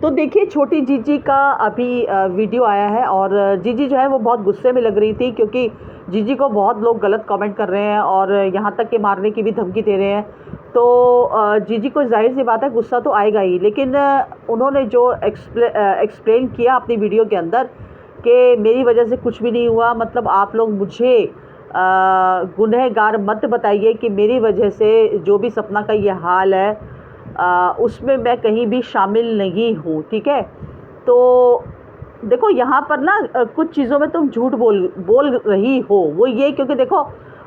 तो देखिए छोटी जीजी का अभी वीडियो आया है और जीजी जो है वो बहुत गुस्से में लग रही थी क्योंकि जीजी को बहुत लोग गलत कमेंट कर रहे हैं और यहाँ तक कि मारने की भी धमकी दे रहे हैं। तो जीजी को जाहिर सी बात है गुस्सा तो आएगा ही, लेकिन उन्होंने जो एक्सप्लेन किया अपनी वीडियो के अंदर कि मेरी वजह से कुछ भी नहीं हुआ, मतलब आप लोग मुझे गुनहगार मत बताइए कि मेरी वजह से जो भी सपना का ये हाल है उसमें मैं कहीं भी शामिल नहीं हूँ। ठीक है, तो देखो यहाँ पर ना कुछ चीज़ों में तुम झूठ बोल रही हो। वो ये क्योंकि देखो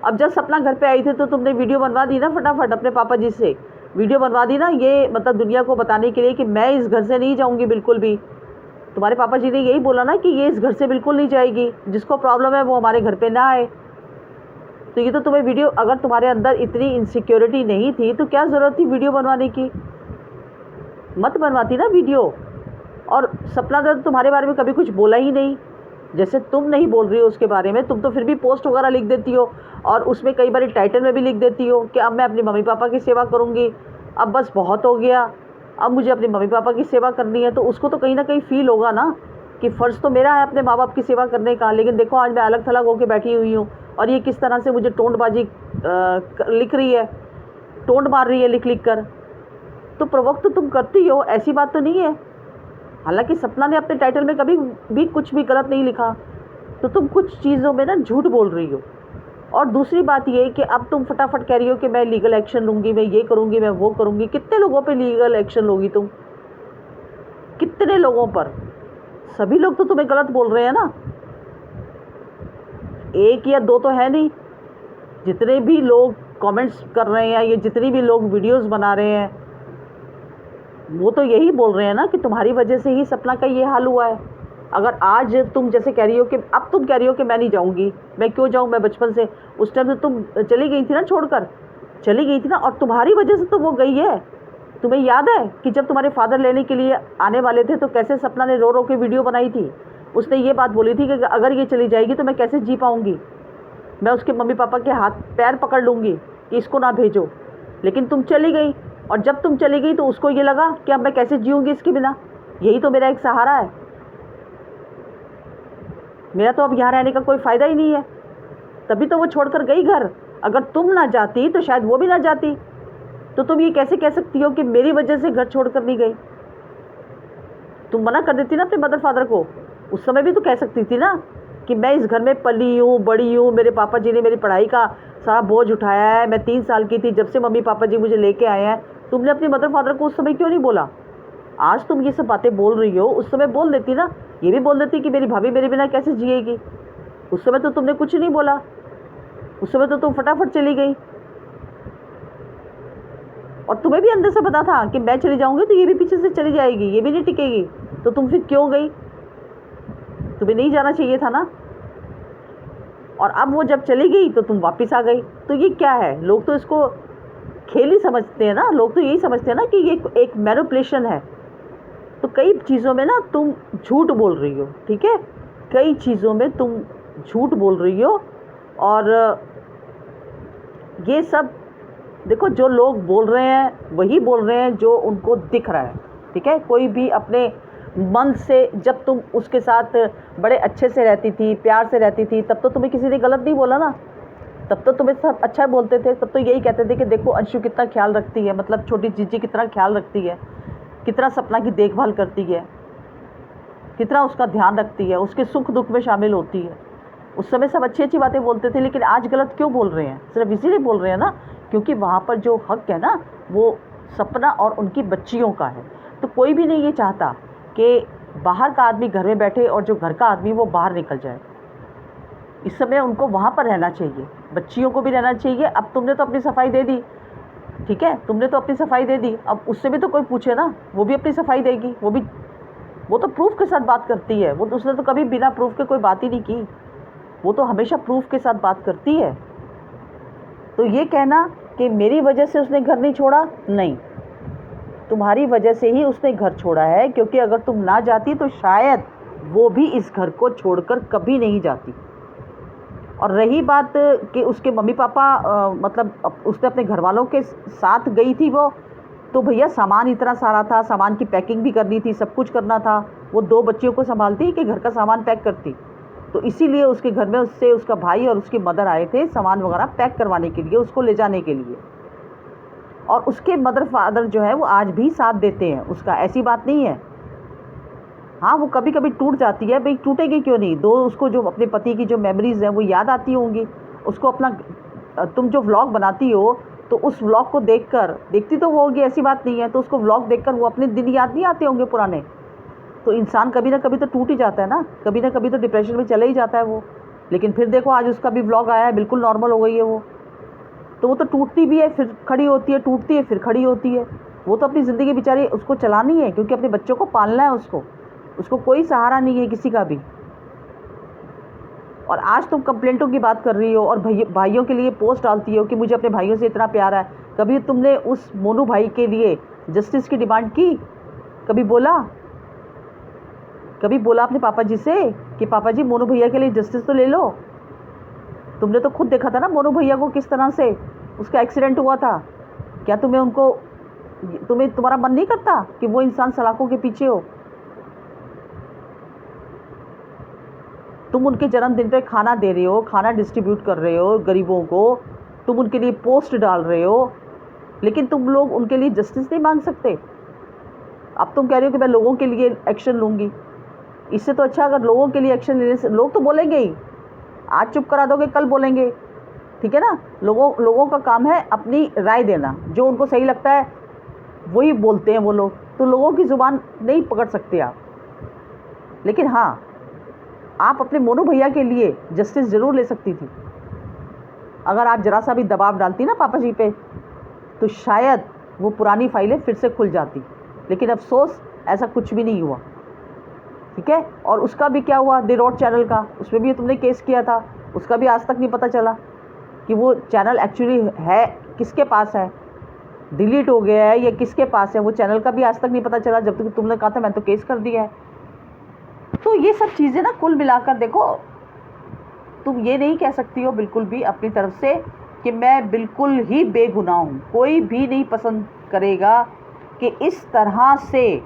अब जब सपना घर पे आई थी तो तुमने वीडियो बनवा दी ना, फटाफट अपने पापा जी से वीडियो बनवा दी ना, ये मतलब दुनिया को बताने के लिए कि मैं इस घर से नहीं जाऊँगी बिल्कुल भी। तुम्हारे पापा जी ने यही बोला ना कि ये इस घर से बिल्कुल नहीं जाएगी, जिसको प्रॉब्लम है वो हमारे घर पे ना आए। तो ये तो तुम्हें वीडियो, अगर तुम्हारे अंदर इतनी इनसिक्योरिटी नहीं थी तो क्या ज़रूरत थी वीडियो बनवाने की, मत बनवाती ना वीडियो। और सपना तो तुम्हारे बारे में कभी कुछ बोला ही नहीं, जैसे तुम नहीं बोल रही हो उसके बारे में, तुम तो फिर भी पोस्ट वगैरह लिख देती हो और उसमें कई बार टाइटल में भी लिख देती हो कि अब मैं अपनी मम्मी पापा की सेवा करूँगी, अब बस बहुत हो गया, अब मुझे अपने मम्मी पापा की सेवा करनी है। तो उसको तो कहीं ना कहीं फील होगा ना कि फ़र्ज़ तो मेरा है अपने माँ बाप की सेवा करने का, लेकिन देखो आज मैं अलग थलग होकर बैठी हुई हूँ और ये किस तरह से मुझे टोंटबाजी लिख रही है, टोंट मार रही है लिख लिख कर। तो प्रोवोक तो तुम करती हो, ऐसी बात तो नहीं है। हालांकि सपना ने अपने टाइटल में कभी भी कुछ भी गलत नहीं लिखा, तो तुम कुछ चीज़ों में ना झूठ बोल रही हो। और दूसरी बात ये कि अब तुम फटाफट कह रही हो कि मैं लीगल एक्शन लूँगी, मैं ये करूँगी, मैं वो करूँगी। कितने लोगों पे लीगल एक्शन लोगी तुम, कितने लोगों पर? सभी लोग तो तुम्हें गलत बोल रहे हैं ना, एक या दो तो है नहीं। जितने भी लोग कमेंट्स कर रहे हैं, ये जितनी भी लोग वीडियोस बना रहे हैं, वो तो यही बोल रहे हैं ना कि तुम्हारी वजह से ही सपना का ये हाल हुआ है। अगर आज तुम जैसे कह रही हो कि अब तुम कह रही हो कि मैं नहीं जाऊंगी, मैं क्यों जाऊं, मैं बचपन से, उस टाइम से तुम चली गई थी ना, छोड़कर चली गई थी ना, और तुम्हारी वजह से तो वो गई है। तुम्हें याद है कि जब तुम्हारे फादर लेने के लिए आने वाले थे तो कैसे सपना ने रो रो के वीडियो बनाई थी। उसने ये बात बोली थी कि अगर ये चली जाएगी तो मैं कैसे जी पाऊँगी, मैं उसके मम्मी पापा के हाथ पैर पकड़ लूँगी कि इसको ना भेजो। लेकिन तुम चली गई, और जब तुम चली गई तो उसको ये लगा कि अब मैं कैसे जीऊँगी इसके बिना, यही तो मेरा एक सहारा है, मेरा तो अब यहाँ रहने का कोई फ़ायदा ही नहीं है। तभी तो वो छोड़कर गई घर। अगर तुम ना जाती तो शायद वो भी ना जाती। तो तुम ये कैसे कह सकती हो कि मेरी वजह से घर छोड़कर नहीं गई? तुम मना कर देती ना अपने मदर फादर को, उस समय भी तो कह सकती थी ना कि मैं इस घर में पली हूँ, बड़ी हूँ, मेरे पापा जी ने मेरी पढ़ाई का सारा बोझ उठाया है, मैं 3 साल की थी जब से मम्मी पापा जी मुझे लेके आए हैं। तुमने अपनी मदर फादर को उस समय क्यों नहीं बोला? आज तुम ये सब बातें बोल रही हो, उस समय बोल देती ना, ये भी बोल देती कि मेरी भाभी मेरे बिना कैसे जिएगी। उस समय तो तुमने कुछ नहीं बोला, उस समय तो तुम फटाफट चली गई। और तुम्हें भी अंदर से पता था कि मैं चली जाऊँगी तो ये भी पीछे से चली जाएगी, ये भी नहीं टिकेगी। तो तुम फिर क्यों गई? तुम्हें नहीं जाना चाहिए था ना। और अब वो जब चली गई तो तुम वापस आ गई। तो ये क्या है? लोग तो इसको खेल ही समझते हैं ना, लोग तो यही समझते हैं ना कि ये एक मैनिपुलेशन है। तो कई चीज़ों में ना तुम झूठ बोल रही हो, ठीक है, कई चीज़ों में तुम झूठ बोल रही हो। और ये सब देखो, जो लोग बोल रहे हैं वही बोल रहे हैं जो उनको दिख रहा है, ठीक है। कोई भी अपने मन से, जब तुम उसके साथ बड़े अच्छे से रहती थी, प्यार से रहती थी, तब तो तुम्हें किसी ने गलत नहीं बोला ना, तब तो तुम्हें सब अच्छा बोलते थे। तब तो यही कहते थे कि देखो अंशु कितना ख्याल रखती है, मतलब छोटी जीजी कितना ख्याल रखती है, कितना सपना की देखभाल करती है, कितना उसका ध्यान रखती है, उसके सुख दुख में शामिल होती है। उस समय सब अच्छी अच्छी बातें बोलते थे, लेकिन आज गलत क्यों बोल रहे हैं? सिर्फ इसीलिए बोल रहे हैं ना क्योंकि वहाँ पर जो हक है ना वो सपना और उनकी बच्चियों का है। तो कोई भी नहीं ये चाहता कि बाहर का आदमी घर में बैठे और जो घर का आदमी वो बाहर निकल जाए। इस समय उनको वहाँ पर रहना चाहिए, बच्चियों को भी रहना चाहिए। अब तुमने तो अपनी सफाई दे दी, ठीक है, तुमने तो अपनी सफाई दे दी, अब उससे भी तो कोई पूछे ना, वो भी अपनी सफाई देगी। वो तो प्रूफ के साथ बात करती है, वो उसने तो कभी बिना प्रूफ के कोई बात ही नहीं की, वो तो हमेशा प्रूफ के साथ बात करती है। तो ये कहना कि मेरी वजह से उसने घर नहीं छोड़ा, नहीं, तुम्हारी वजह से ही उसने घर छोड़ा है, क्योंकि अगर तुम ना जाती तो शायद वो भी इस घर को छोड़कर कभी नहीं जाती। और रही बात कि उसके मम्मी पापा मतलब उसने अपने घर वालों के साथ गई थी वो, तो भैया सामान इतना सारा था, सामान की पैकिंग भी करनी थी, सब कुछ करना था। वो 2 बच्चियों को संभालती कि घर का सामान पैक करती। तो इसीलिए उसके घर में उससे उसका भाई और उसकी मदर आए थे सामान वगैरह पैक करवाने के लिए, उसको ले जाने के लिए। और उसके मदर फादर जो है वो आज भी साथ देते हैं उसका, ऐसी बात नहीं है। हाँ, वो कभी कभी टूट जाती है, भाई टूटेगी क्यों नहीं। दो उसको जो अपने पति की जो मेमोरीज़ हैं वो याद आती होंगी उसको। अपना तुम जो व्लॉग बनाती हो तो उस व्लॉग को देखकर, देखती तो वो होगी, ऐसी बात नहीं है, तो उसको व्लॉग देखकर वो अपने दिन याद नहीं आते होंगे पुराने। तो इंसान कभी ना कभी तो टूट ही जाता है ना, कभी ना कभी तो डिप्रेशन में चले ही जाता है वो। लेकिन फिर देखो आज उसका भी व्लॉग आया है, बिल्कुल नॉर्मल हो गई है वो। तो वो तो टूटती भी है फिर खड़ी होती है, टूटती है फिर खड़ी होती है। वो तो अपनी ज़िंदगी बेचारी उसको चलानी है, क्योंकि अपने बच्चों को पालना है उसको कोई सहारा नहीं है किसी का भी। और आज तुम कंप्लेंटों की बात कर रही हो और भाइयों के लिए पोस्ट डालती हो कि मुझे अपने भाइयों से इतना प्यार है। कभी तुमने उस मोनू भाई के लिए जस्टिस की डिमांड की? कभी बोला? कभी बोला अपने पापा जी से कि पापा जी मोनू भैया के लिए जस्टिस तो ले लो? तुमने तो खुद देखा था ना मोनू भैया को किस तरह से उसका एक्सीडेंट हुआ था। क्या तुम्हें तुम्हारा मन नहीं करता कि वो इंसान सलाखों के पीछे हो? तुम उनके जन्मदिन पे खाना दे रहे हो, खाना डिस्ट्रीब्यूट कर रहे हो गरीबों को, तुम उनके लिए पोस्ट डाल रहे हो, लेकिन तुम लोग उनके लिए जस्टिस नहीं मांग सकते। अब तुम कह रहे हो कि मैं लोगों के लिए एक्शन लूँगी। इससे तो अच्छा अगर लोगों के लिए एक्शन लेने से, लोग तो बोलेंगे ही, आज चुप करा दोगे कल बोलेंगे, ठीक है ना। लोगों का काम है अपनी राय देना, जो उनको सही लगता है वही बोलते हैं वो लोग। तो लोगों की ज़ुबान नहीं पकड़ सकते आप। लेकिन हाँ, आप अपने मोनू भैया के लिए जस्टिस ज़रूर ले सकती थी। अगर आप ज़रा सा भी दबाव डालती ना पापा जी पे, तो शायद वो पुरानी फाइलें फिर से खुल जाती। लेकिन अफसोस ऐसा कुछ भी नहीं हुआ, ठीक है। और उसका भी क्या हुआ, द रोड चैनल का, उसमें भी तुमने केस किया था, उसका भी आज तक नहीं पता चला कि वो चैनल एक्चुअली है किसके पास है, डिलीट हो गया है या किसके पास है। वो चैनल का भी आज तक नहीं पता चला, जब तक तुमने कहा था मैं तो केस कर दिया है। तो ये सब चीज़ें ना कुल मिलाकर देखो, तुम ये नहीं कह सकती हो बिल्कुल भी अपनी तरफ से कि मैं बिल्कुल ही बेगुनाह हूँ। कोई भी नहीं पसंद करेगा कि इस तरह से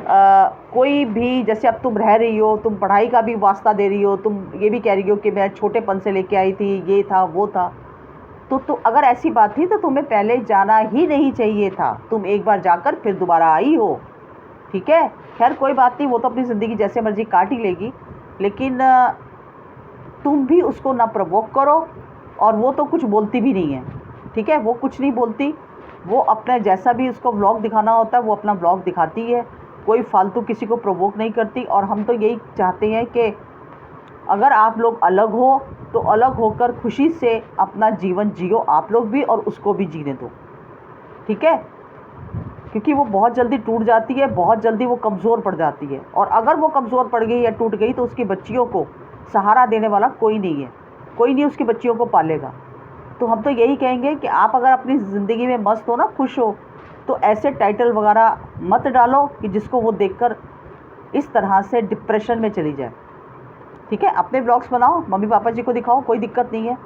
कोई भी, जैसे अब तुम रह रही हो, तुम पढ़ाई का भी वास्ता दे रही हो, तुम ये भी कह रही हो कि मैं छोटेपन से लेके आई थी, ये था वो था। तो अगर ऐसी बात थी तो तुम्हें पहले जाना ही नहीं चाहिए था। तुम एक बार जाकर फिर दोबारा आई हो, ठीक है। खैर कोई बात नहीं, वो तो अपनी ज़िंदगी जैसे मर्जी काट ही लेगी। लेकिन तुम भी उसको ना प्रवोक करो, और वो तो कुछ बोलती भी नहीं है, ठीक है। वो कुछ नहीं बोलती, वो अपना जैसा भी उसको व्लॉग दिखाना होता है वो अपना व्लॉग दिखाती है, कोई फालतू किसी को प्रवोक नहीं करती। और हम तो यही चाहते हैं कि अगर आप लोग अलग हो तो अलग होकर खुशी से अपना जीवन जियो आप लोग भी, और उसको भी जीने दो, ठीक है। क्योंकि वो बहुत जल्दी टूट जाती है, बहुत जल्दी वो कमज़ोर पड़ जाती है। और अगर वो कमज़ोर पड़ गई या टूट गई तो उसकी बच्चियों को सहारा देने वाला कोई नहीं है, कोई नहीं उसकी बच्चियों को पालेगा। तो हम तो यही कहेंगे कि आप अगर अपनी ज़िंदगी में मस्त हो ना, खुश हो, तो ऐसे टाइटल वगैरह मत डालो कि जिसको वो देखकर इस तरह से डिप्रेशन में चली जाए, ठीक है। अपने ब्लॉग्स बनाओ, मम्मी पापा जी को दिखाओ, कोई दिक्कत नहीं है।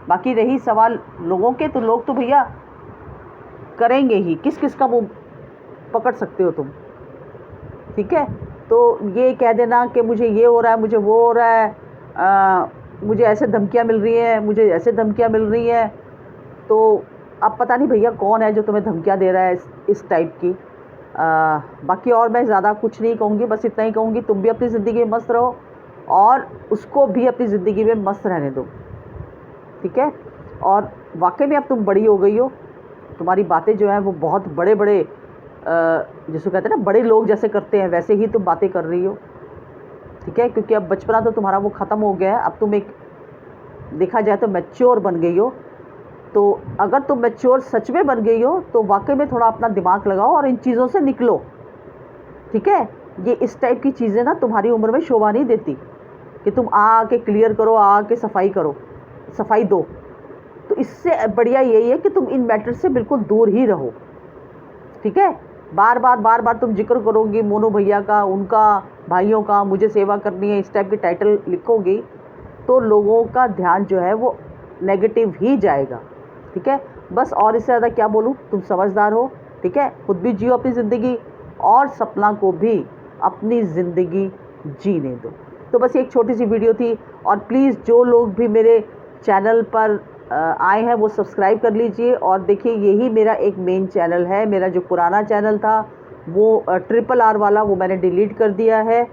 बाकी रही सवाल लोगों के, तो लोग तो भैया करेंगे ही, किस किस का मुँह पकड़ सकते हो तुम, ठीक है। तो ये कह देना कि मुझे ये हो रहा है, मुझे वो हो रहा है, मुझे ऐसे धमकियाँ मिल रही हैं, मुझे ऐसे धमकियाँ मिल रही हैं। तो अब पता नहीं भैया कौन है जो तुम्हें धमकियाँ दे रहा है इस टाइप की। बाकी और मैं ज़्यादा कुछ नहीं कहूँगी, बस इतना ही कहूँगी तुम भी अपनी ज़िंदगी में मस्त रहो और उसको भी अपनी ज़िंदगी में मस्त रहने दो, ठीक है। और वाकई में अब तुम बड़ी हो गई हो, तुम्हारी बातें जो हैं वो बहुत बड़े बड़े, जिसको कहते हैं ना बड़े लोग जैसे करते हैं वैसे ही तुम बातें कर रही हो, ठीक है। क्योंकि अब बचपना तो तुम्हारा वो ख़त्म हो गया है, अब तुम एक देखा जाए तो मैच्योर बन गई हो। तो अगर तुम मैच्योर सच में बन गई हो तो वाकई में थोड़ा अपना दिमाग लगाओ और इन चीज़ों से निकलो, ठीक है। ये इस टाइप की चीज़ें ना तुम्हारी उम्र में शोभा नहीं देती कि तुम आके क्लियर करो, आके सफाई करो, सफाई दो। तो इससे बढ़िया यही है कि तुम इन मैटर से बिल्कुल दूर ही रहो, ठीक है। बार बार तुम जिक्र करोगी मोनू भैया का, उनका, भाइयों का, मुझे सेवा करनी है, इस टाइप के टाइटल लिखोगी तो लोगों का ध्यान जो है वो नेगेटिव ही जाएगा, ठीक है। बस और इससे ज़्यादा क्या बोलूँ, तुम समझदार हो, ठीक है, खुद भी जियो अपनी ज़िंदगी और सपना को भी अपनी ज़िंदगी जीने दो। तो बस एक छोटी सी वीडियो थी, और प्लीज़ जो लोग भी मेरे चैनल पर आए हैं वो सब्सक्राइब कर लीजिए। और देखिए, यही मेरा एक मेन चैनल है। मेरा जो पुराना चैनल था वो RRR वाला, वो मैंने डिलीट कर दिया है।